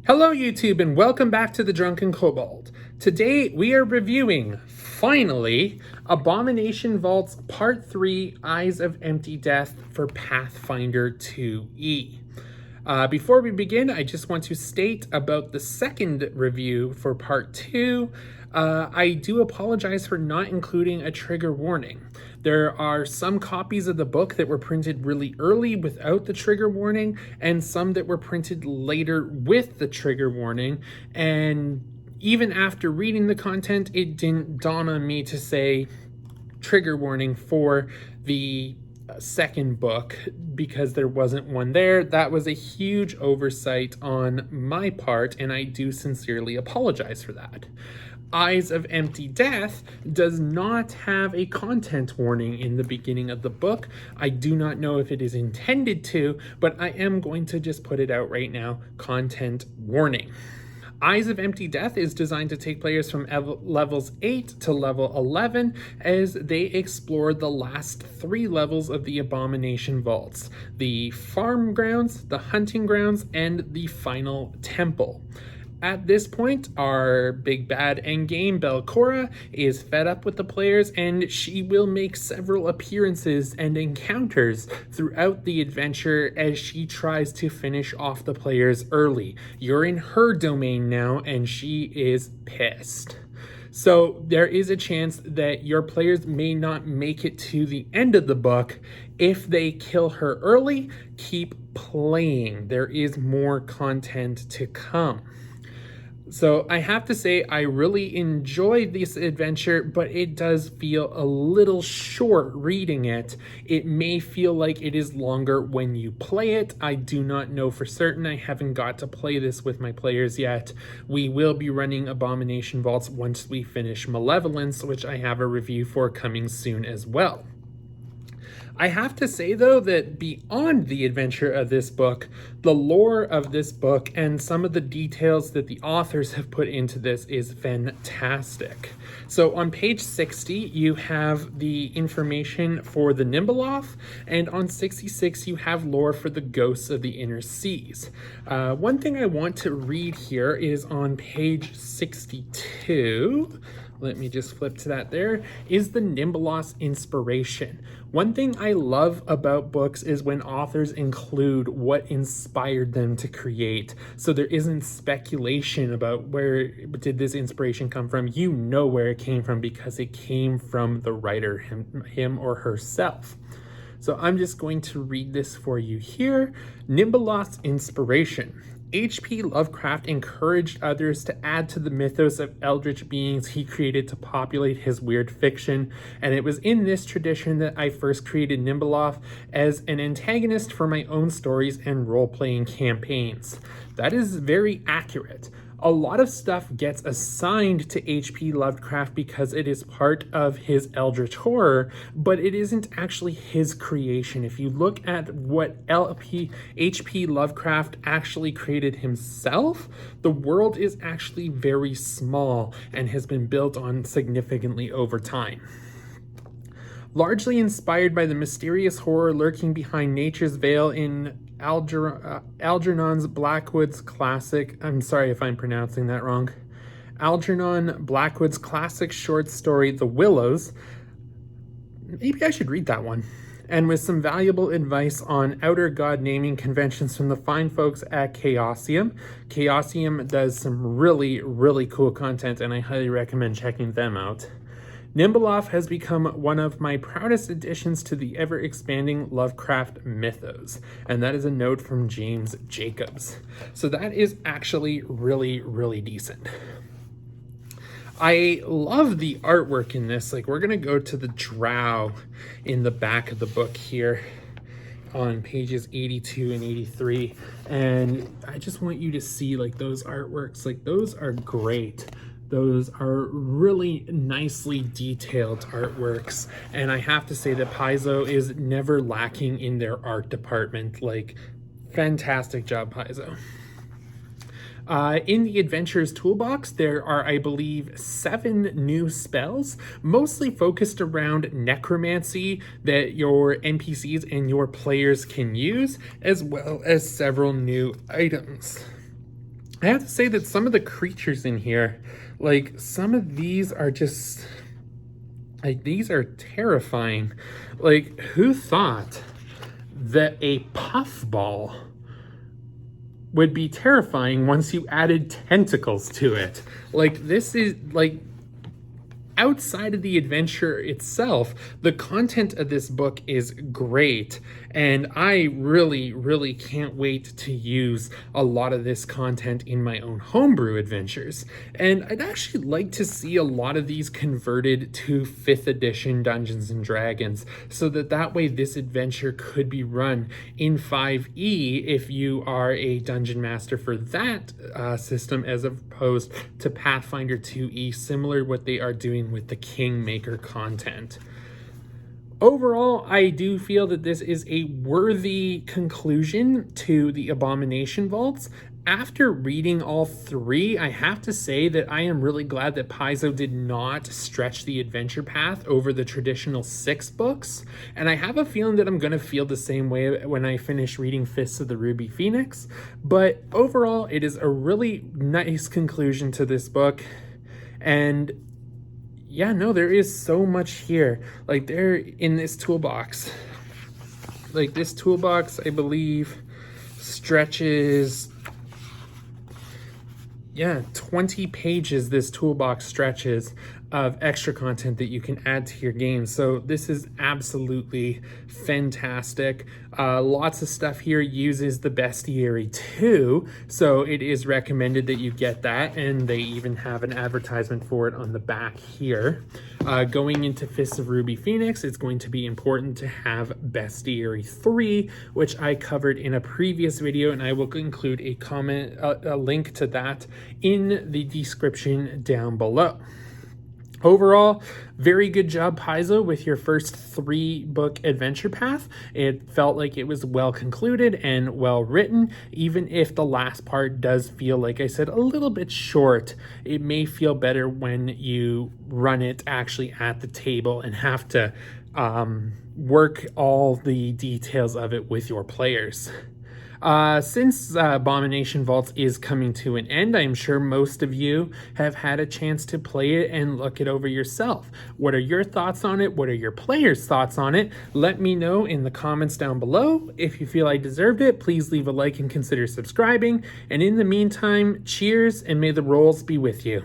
Hello YouTube and welcome back to the Drunken Kobold. Today we are reviewing, finally, Abomination Vaults Part 3 Eyes of Empty Death for Pathfinder 2e. Before we begin, I just want to state about the second review for Part 2. I do apologize for not including a trigger warning. There are some copies of the book that were printed really early without the trigger warning, and some that were printed later with the trigger warning. And even after reading the content, it didn't dawn on me to say trigger warning for the second book because there wasn't one there. That was a huge oversight on my part, and I do sincerely apologize for that. Eyes of Empty Death does not have a content warning in the beginning of the book. I do not know if it is intended to, but I am going to just put it out right now. Content warning. Eyes of Empty Death is designed to take players from levels 8 to level 11 as they explore the last 3 levels of the Abomination Vaults: the farm grounds, the hunting grounds, and the final temple. At this point, our big bad endgame, Belcora, is fed up with the players, and she will make several appearances and encounters throughout the adventure as she tries to finish off the players early. You're in her domain now, and she is pissed. So there is a chance that your players may not make it to the end of the book. If they kill her early, keep playing. There is more content to come. So I have to say I really enjoyed this adventure, but it does feel a little short reading it. It may feel like it is longer when you play it. I do not know for certain. I haven't got to play this with my players yet. We will be running Abomination Vaults once we finish Malevolence, which I have a review for coming soon as well. I have to say, though, that beyond the adventure of this book, the lore of this book and some of the details that the authors have put into this is fantastic. So on page 60, you have the information for the Nimbeloth, and on 66, you have lore for the ghosts of the inner seas. One thing I want to read here is on page 62. Let me just flip to that. There is the Nimbeloth's inspiration. One thing I love about books is when authors include what inspired them to create. So there isn't speculation about where did this inspiration come from. You know where it came from because it came from the writer, him or herself. So I'm just going to read this for you here. Nimbeloth's inspiration. H.P. Lovecraft encouraged others to add to the mythos of eldritch beings he created to populate his weird fiction, and it was in this tradition that I first created Nimbeloth as an antagonist for my own stories and role-playing campaigns. That is very accurate. A lot of stuff gets assigned to H.P. Lovecraft because it is part of his eldritch horror, but it isn't actually his creation. If you look at what H.P. Lovecraft actually created himself, the world is actually very small and has been built on significantly over time. Largely inspired by the mysterious horror lurking behind nature's veil in Algernon's Blackwood's classic, I'm sorry if I'm pronouncing that wrong, Algernon Blackwood's classic short story, The Willows. Maybe I should read that one. And with some valuable advice on outer god naming conventions from the fine folks at Chaosium. Chaosium does some really, really cool content, and I highly recommend checking them out. Nimbeloth has become one of my proudest additions to the ever-expanding Lovecraft mythos, and that is a note from James Jacobs. So that is actually really, really decent. I love the artwork in this. Like, we're gonna go to the drow in the back of the book here on pages 82 and 83, and I just want you to see like those artworks. Like, those are great. Those are really nicely detailed artworks, and I have to say that Paizo is never lacking in their art department. Like, fantastic job, Paizo. In the Adventurer's Toolbox, there are, I believe, 7 new spells, mostly focused around necromancy that your NPCs and your players can use, as well as several new items. I have to say that some of the creatures in here, like some of these are just, like these are terrifying. Like who thought that a puffball would be terrifying once you added tentacles to it? Like this is like, outside of the adventure itself, the content of this book is great, and I really can't wait to use a lot of this content in my own homebrew adventures. And I'd actually like to see a lot of these converted to 5th edition Dungeons and Dragons, so that way this adventure could be run in 5e if you are a dungeon master for that system, as opposed to Pathfinder 2e, similar to what they are doing with the Kingmaker content. Overall, I do feel that this is a worthy conclusion to the Abomination Vaults. After reading all 3, I have to say that I am really glad that Paizo did not stretch the adventure path over the traditional 6 books, and I have a feeling that I'm going to feel the same way when I finish reading Fists of the Ruby Phoenix. But overall, it is a really nice conclusion to this book, and yeah, no, there is so much here. Like there in this toolbox, like this toolbox, I believe stretches, 20 pages this toolbox stretches of extra content that you can add to your game. So this is absolutely fantastic. Lots of stuff here uses the Bestiary too, so it is recommended that you get that, and they even have an advertisement for it on the back here. Going into Fists of Ruby Phoenix, it's going to be important to have Bestiary 3, which I covered in a previous video, and I will include a link to that in the description down below. Overall, very good job, Paizo, with your first 3-book adventure path. It felt like it was well concluded and well written, even if the last part does feel, like I said, a little bit short. It may feel better when you run it actually at the table and have to work all the details of it with your players. Since Abomination Vaults is coming to an end, I'm sure most of you have had a chance to play it and look it over yourself. What are your thoughts on it? What are your players' thoughts on it? Let me know in the comments down below. If you feel I deserved it, please leave a like and consider subscribing. And in the meantime, cheers, and may the rolls be with you.